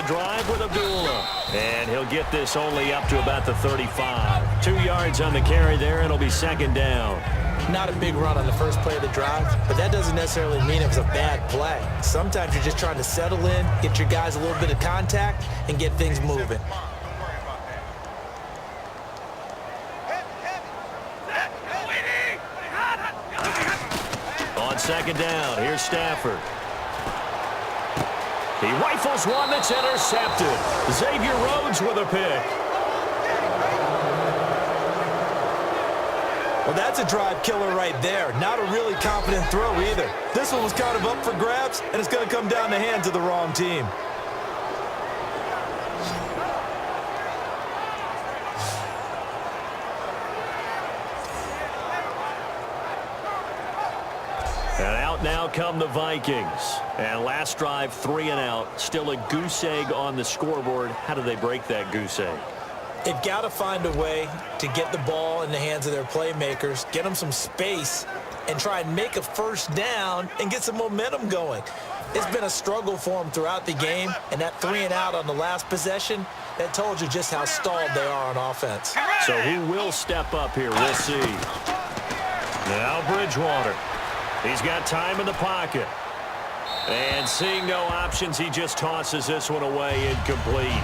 the drive with Abdullah. And he'll get this only up to about the 35. 2 yards on the carry there, and it'll be second down. Not a big run on the first play of the drive, but that doesn't necessarily mean it was a bad play. Sometimes you're just trying to settle in, get your guys a little bit of contact, and get things moving. On second down, here's Stafford. He rifles one that's intercepted. Xavier Rhodes with a pick. Well, that's a drive killer right there. Not a really confident throw either. This one was kind of up for grabs, and it's going to come down the hands of the wrong team. And out now come the Vikings. And last drive, 3 and out. Still a goose egg on the scoreboard. How do they break that goose egg? They've got to find a way to get the ball in the hands of their playmakers, get them some space, and try and make a first down and get some momentum going. It's been a struggle for them throughout the game, and that 3 and out on the last possession, that told you just how stalled they are on offense. So who will step up here? We'll see. Now Bridgewater. He's got time in the pocket. And seeing no options, he just tosses this one away, incomplete.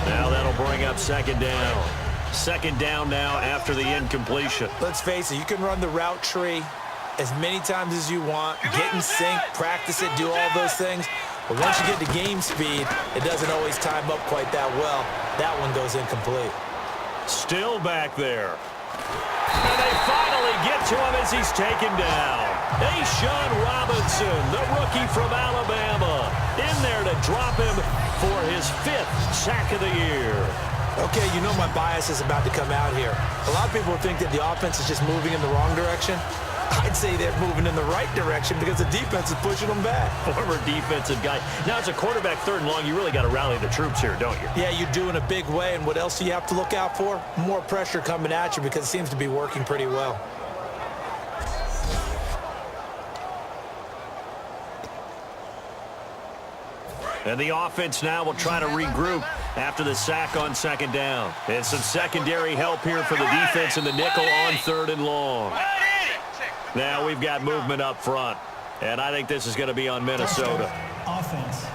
Now that'll bring up second down. Second down now after the incompletion. Let's face it, you can run the route tree as many times as you want, get in sync, practice it, do all those things. But once you get to game speed, it doesn't always time up quite that well. That one goes incomplete. Still back there. And they finally get to him as he's taken down. Sean Robinson, the rookie from Alabama, in there to drop him for his 5th sack of the year. Okay, you know my bias is about to come out here. A lot of people think that the offense is just moving in the wrong direction. I'd say they're moving in the right direction because the defense is pushing them back. Former defensive guy. Now it's a quarterback 3rd and long. You really got to rally the troops here, don't you? Yeah, you do in a big way. And what else do you have to look out for? More pressure coming at you because it seems to be working pretty well. And the offense now will try to regroup after the sack on second down. And some secondary help here for the defense in the nickel on 3rd and long. Now we've got movement up front. And I think this is going to be on Minnesota. Offense.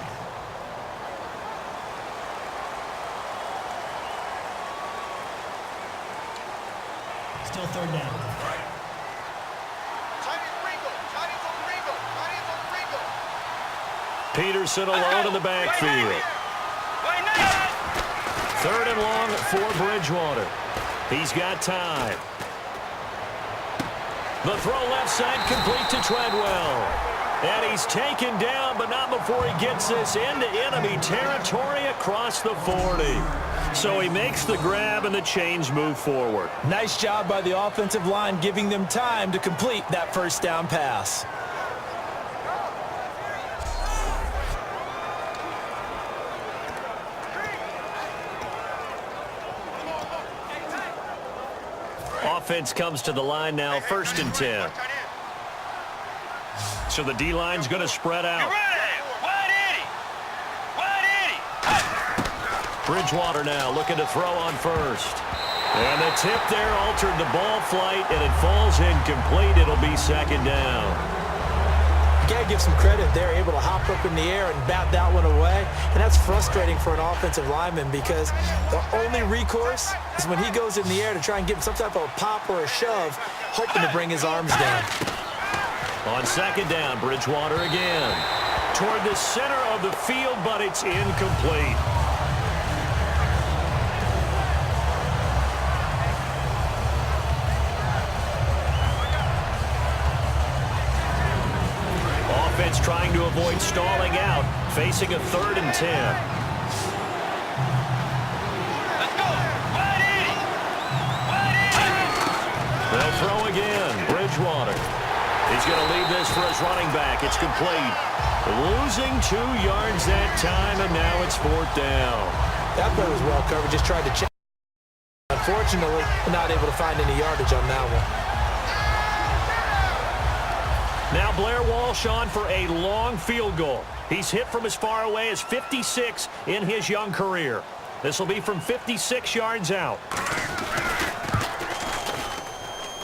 Still 3rd down. Peterson alone in the backfield. 3rd and long for Bridgewater. He's got time. The throw left side complete to Treadwell. And he's taken down, but not before he gets this into enemy territory across the 40. So he makes the grab and the chains move forward. Nice job by the offensive line giving them time to complete that first down pass. Offense comes to the line now, 1st and 10. So the D-line's going to spread out. Bridgewater now looking to throw on 1st. And the tip there altered the ball flight, and it falls incomplete. It'll be second down. You got to give some credit. They're able to hop up in the air and bat that one away. And that's frustrating for an offensive lineman because the only recourse is when he goes in the air to try and get some type of a pop or a shove, hoping to bring his arms down. On second down, Bridgewater again. Toward the center of the field, but it's incomplete. Offense trying to avoid stalling out, facing a 3rd and 10. Let's go. They'll throw again. Bridgewater. He's going to leave this for his running back. It's complete. Losing 2 yards that time, and now it's 4th down. That play was well covered. Just tried to check. Unfortunately, not able to find any yardage on that one. Now Blair Walsh on for a long field goal. He's hit from as far away as 56 in his young career. This will be from 56 yards out.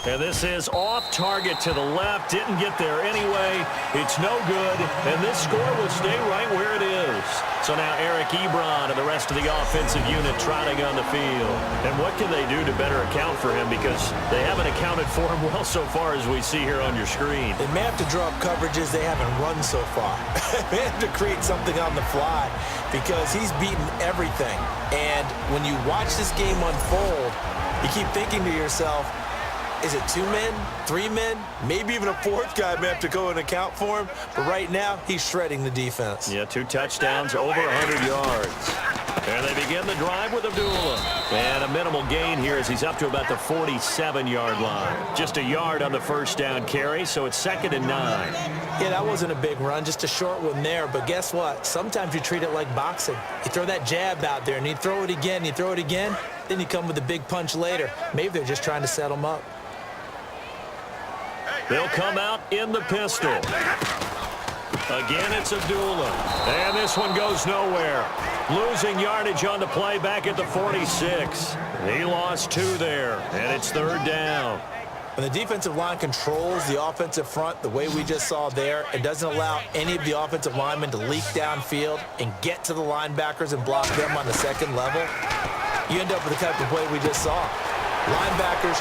And this is off target to the left. Didn't get there anyway. It's no good. And this score will stay right where it is. So now Eric Ebron and the rest of the offensive unit trotting on the field. And what can they do to better account for him? Because they haven't accounted for him well so far as we see here on your screen. They may have to draw up coverages they haven't run so far. They have to create something on the fly because he's beaten everything. And when you watch this game unfold, you keep thinking to yourself, is it 2 men, 3 men, maybe even a 4th guy may have to go and account for him. But right now, he's shredding the defense. Yeah, 2 touchdowns, over 100 yards. And they begin the drive with Abdullah. And a minimal gain here as he's up to about the 47-yard line. Just a yard on the first down carry, so it's 2nd and 9. Yeah, that wasn't a big run, just a short one there. But guess what? Sometimes you treat it like boxing. You throw that jab out there, and you throw it again, you throw it again, then you come with a big punch later. Maybe they're just trying to set him up. They'll come out in the pistol. Again, it's Abdullah. And this one goes nowhere. Losing yardage on the play back at the 46. He lost 2 there, and it's 3rd down. When the defensive line controls the offensive front the way we just saw there, it doesn't allow any of the offensive linemen to leak downfield and get to the linebackers and block them on the second level. You end up with the type of play we just saw. Linebackers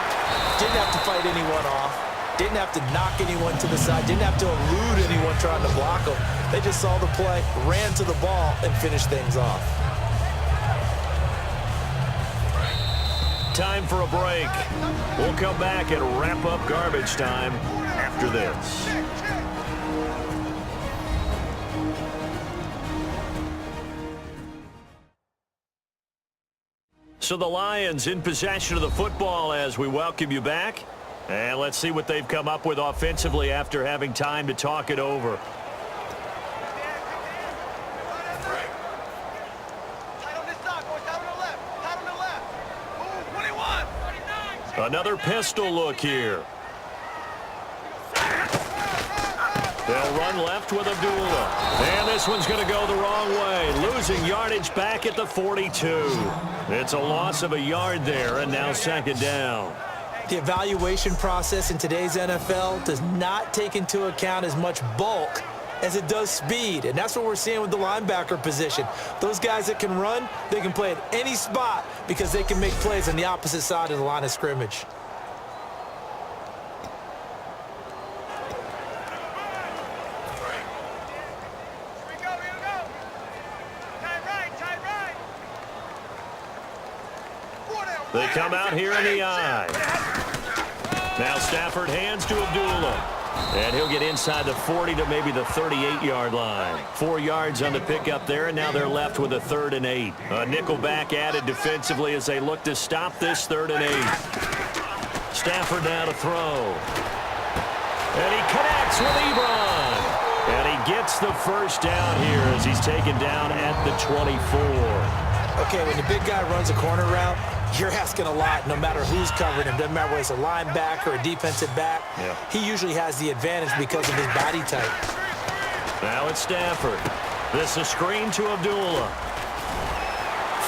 didn't have to fight anyone off. Didn't have to knock anyone to the side. Didn't have to elude anyone trying to block them. They just saw the play, ran to the ball, and finished things off. Time for a break. We'll come back and wrap up garbage time after this. So the Lions in possession of the football as we welcome you back. And let's see what they've come up with offensively after having time to talk it over. Another pistol look here. They'll run left with Abdullah. And this one's going to go the wrong way. Losing yardage back at the 42. It's a loss of a yard there, and now 2nd down. The evaluation process in today's NFL does not take into account as much bulk as it does speed, and that's what we're seeing with the linebacker position. Those guys that can run, they can play at any spot because they can make plays on the opposite side of the line of scrimmage. They come out here in the eye. Now Stafford hands to Abdullah. And he'll get inside the 40 to maybe the 38-yard line. 4 yards on the pickup there, and now they're left with a 3rd and 8. A nickel back added defensively as they look to stop this 3rd and 8. Stafford now to throw. And he connects with Ebron. And he gets the first down here as he's taken down at the 24. Okay, when the big guy runs a corner route, you're asking a lot no matter who's covering him. Doesn't matter whether it's a linebacker or a defensive back. Yeah. He usually has the advantage because of his body type. Now it's Stafford. This is a screen to Abdullah.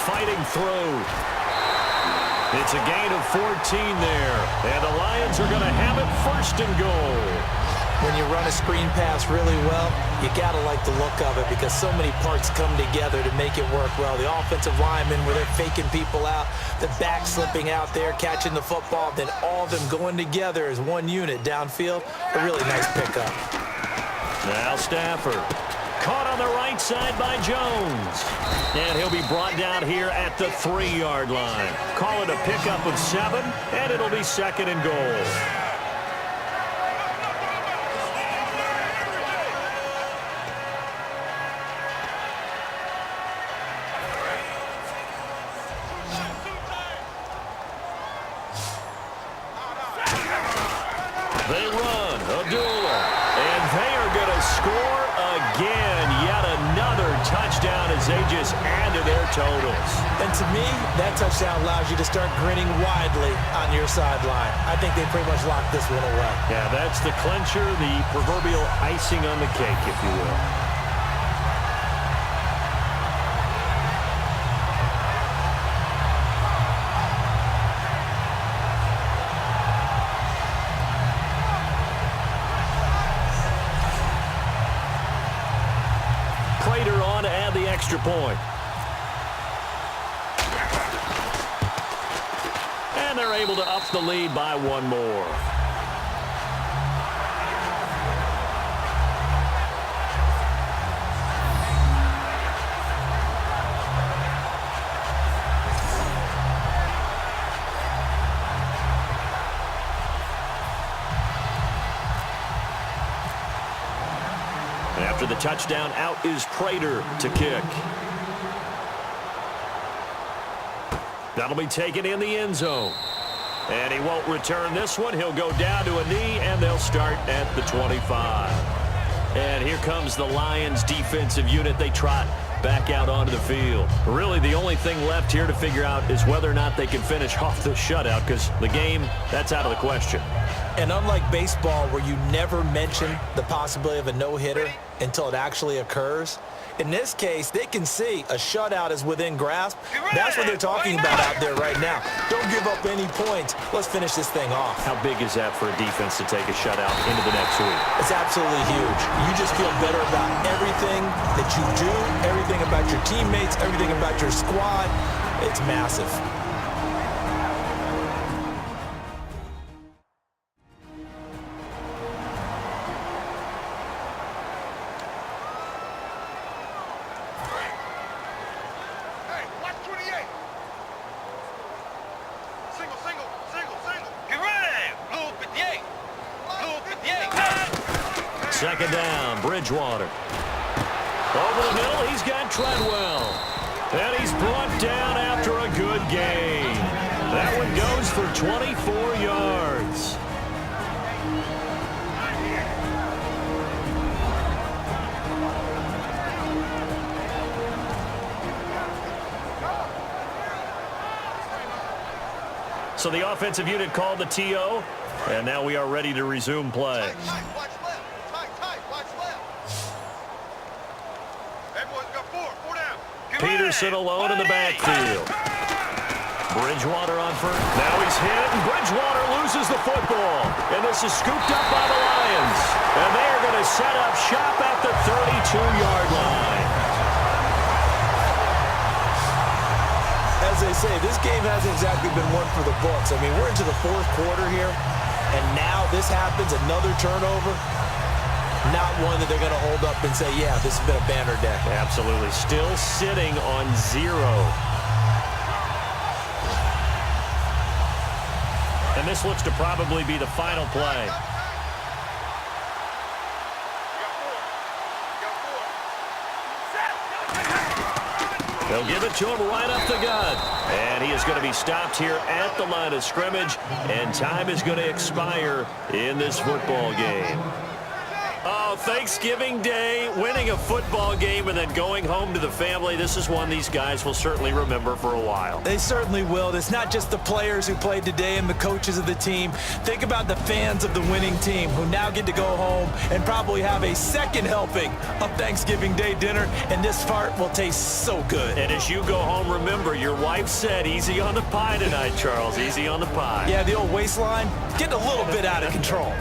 Fighting through. It's a gain of 14 there. And the Lions are going to have it 1st and goal. When you run a screen pass really well, you got to like the look of it because so many parts come together to make it work well. The offensive linemen where they're faking people out, the back slipping out there, catching the football, then all of them going together as one unit downfield. A really nice pickup. Now Stafford. Caught on the right side by Jones. And he'll be brought down here at the 3-yard line. Call it a pickup of 7, and it'll be 2nd and goal. They run, Abdullah, and they are going to score again. Yet another touchdown as they just add to their totals. And to me, that touchdown allows you to start grinning widely on your sideline. I think they pretty much locked this one away. Yeah, that's the clincher, the proverbial icing on the cake, if you will. point. And they're able to up the lead by one more. After the touchdown, out is Prater to kick. That'll be taken in the end zone. And he won't return this one. He'll go down to a knee, and they'll start at the 25. And here comes the Lions defensive unit. They trot back out onto the field. Really, the only thing left here to figure out is whether or not they can finish off the shutout, because the game, that's out of the question. And unlike baseball, where you never mention the possibility of a no-hitter until it actually occurs, in this case, they can see a shutout is within grasp. That's what they're talking about out there right now. Don't give up any points. Let's finish this thing off. How big is that for a defense to take a shutout into the next week? It's absolutely huge. You just feel better about everything that you do, everything about your teammates, everything about your squad. It's massive. Second down, Bridgewater. Over the middle, he's got Treadwell. And he's brought down after a good gain. That one goes for 24 yards. So the offensive unit called the TO, and now we are ready to resume play. Peterson alone in the backfield. Bridgewater on first. Now he's hit, and Bridgewater loses the football. And this is scooped up by the Lions. And they are going to set up shop at the 32-yard line. As they say, this game hasn't exactly been one for the books. I mean, we're into the fourth quarter here, and now this happens, another turnover. Not one that they're going to hold up and say, yeah, this has been a banner day. Absolutely. Still sitting on 0. And this looks to probably be the final play. They'll give it to him right up the gut. And he is going to be stopped here at the line of scrimmage. And time is going to expire in this football game. Oh, Thanksgiving Day, winning a football game and then going home to the family. This is one these guys will certainly remember for a while. They certainly will. It's not just the players who played today and the coaches of the team. Think about the fans of the winning team who now get to go home and probably have a second helping of Thanksgiving Day dinner, and this part will taste so good. And as you go home, remember, your wife said easy on the pie tonight, Charles. Easy on the pie. Yeah, the old waistline getting a little bit out of control.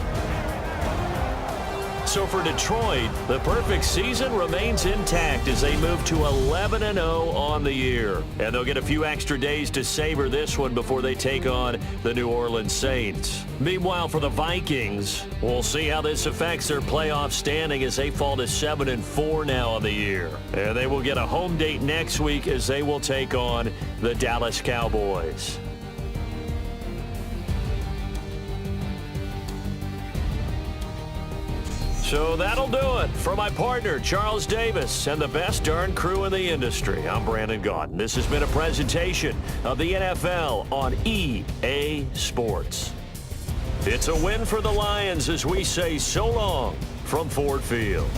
So for Detroit, the perfect season remains intact as they move to 11-0 on the year. And they'll get a few extra days to savor this one before they take on the New Orleans Saints. Meanwhile, for the Vikings, we'll see how this affects their playoff standing as they fall to 7-4 now on the year. And they will get a home date next week as they will take on the Dallas Cowboys. So that'll do it. For my partner, Charles Davis, and the best darn crew in the industry, I'm Brandon Gaudin. This has been a presentation of the NFL on EA Sports. It's a win for the Lions as we say so long from Ford Field.